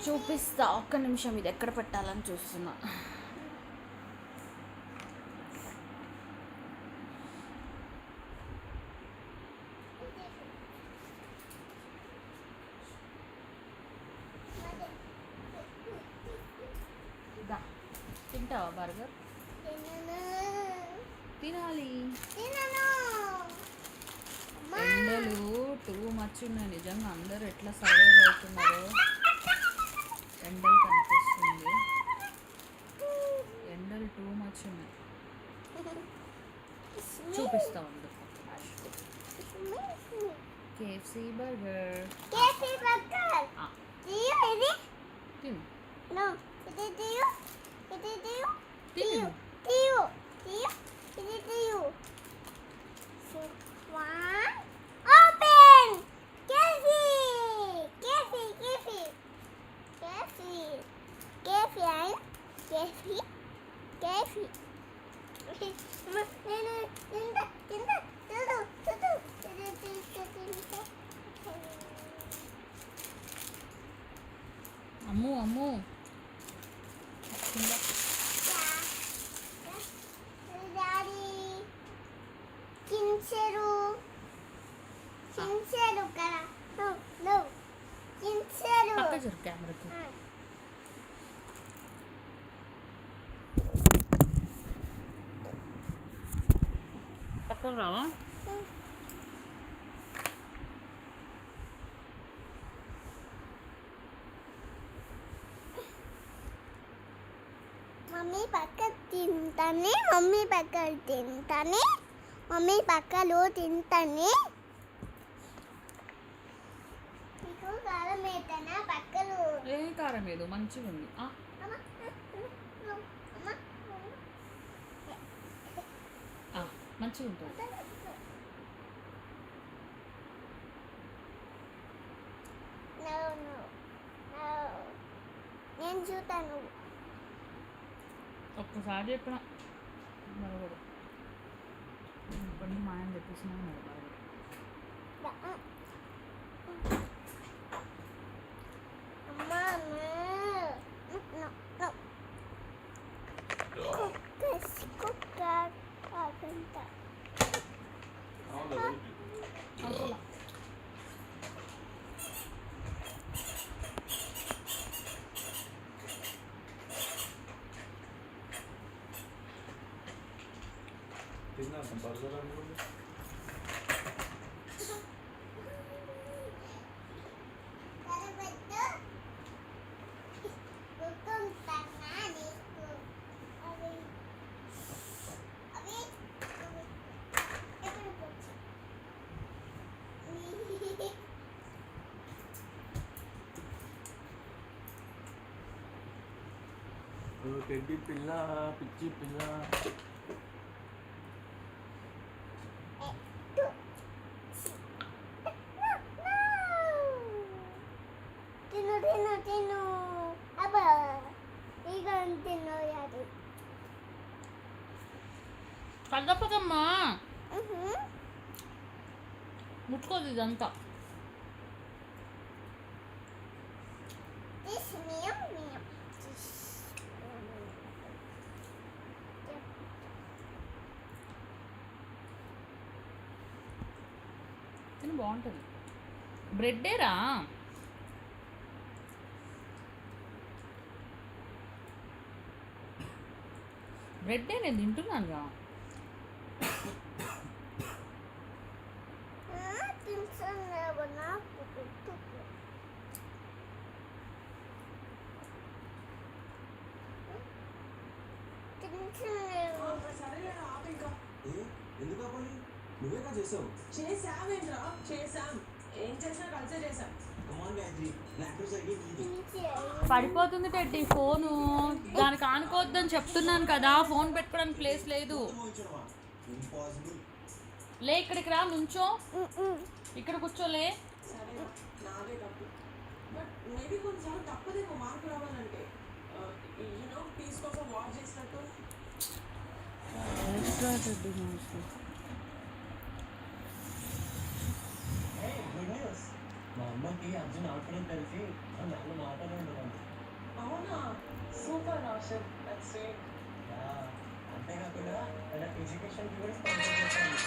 చూపిస్తా, ఒక్క నిమిషం. ఇది ఎక్కడ పెట్టాలని చూస్తున్నా. తింటావా బర్గర్? తినాలి. ఎండలు టూ మచ్ ఉన్నాయి నిజంగా. అందరూ ఎట్లా సర్వైవ్ అవుతున్నారో. ఎండలు కనిపిస్తుంది, ఎండలు టూ మచ్ ఉన్నాయి. చూపిస్తా ఉంది. KFC burger. తిను. అమ్ము అమ్ము పక్క జరు కెమెరాకి. పక్కకు రావా? మమ్మీ పక్క తింటానే, మమ్మీ పక్క తింటానే, మమ్మీ పక్కలో తింటానే. నీకు కారం వేస్తానా పక్కలో? ఏ కారం లేదు, మంచిగా ఉంది. మంచిగా ఉంటుంది. నేను చూస్తాను. ఒక్కసారి చెప్పిన మరొకడు కొన్ని మాయం చెప్పేసిన టెడ్డీ పిల్ల, పిచ్చి పిల్ల. తిను తిను తిను. అబ్బా ఇక తిను. అది కదపదమ్మా, ముట్టుకోదు ఇదంతా. తిని బాగుంటుంది. బ్రెడ్డేరా? బ్రెడ్డే నేను తింటున్నానుగా. ఎందుకు ఆపాలి? నువ్వేగా చేసావు. చేసావేంట్రా? చేసాం. ఏం చేసినా కలిసే చేసాం. పడిపోతుంది టెడ్డీ ఫోను. దానికి ఆనుకోవద్దని చెప్తున్నాను కదా. ఫోన్ పెట్టుకోవడానికి ప్లేస్ లేదు. లే, ఇక్కడికి రా, నుంచో. ఇక్కడ కూర్చోలే. సరే నాదే తప్పు. బట్ మేబీ కొన్నిసార్లు తప్పదేమో మార్పు రావాలంటే. పీస్ కోసం వాచ్ చేసినట్టు. మా అమ్మకి అర్జున్ ఆడపడం తెలిసి నన్ను మాట్లాడండి. Action that's it. అంతేకాకుండా వాళ్ళ ఎడ్యుకేషన్కి కూడా స్పాన్సర్ చేశాను.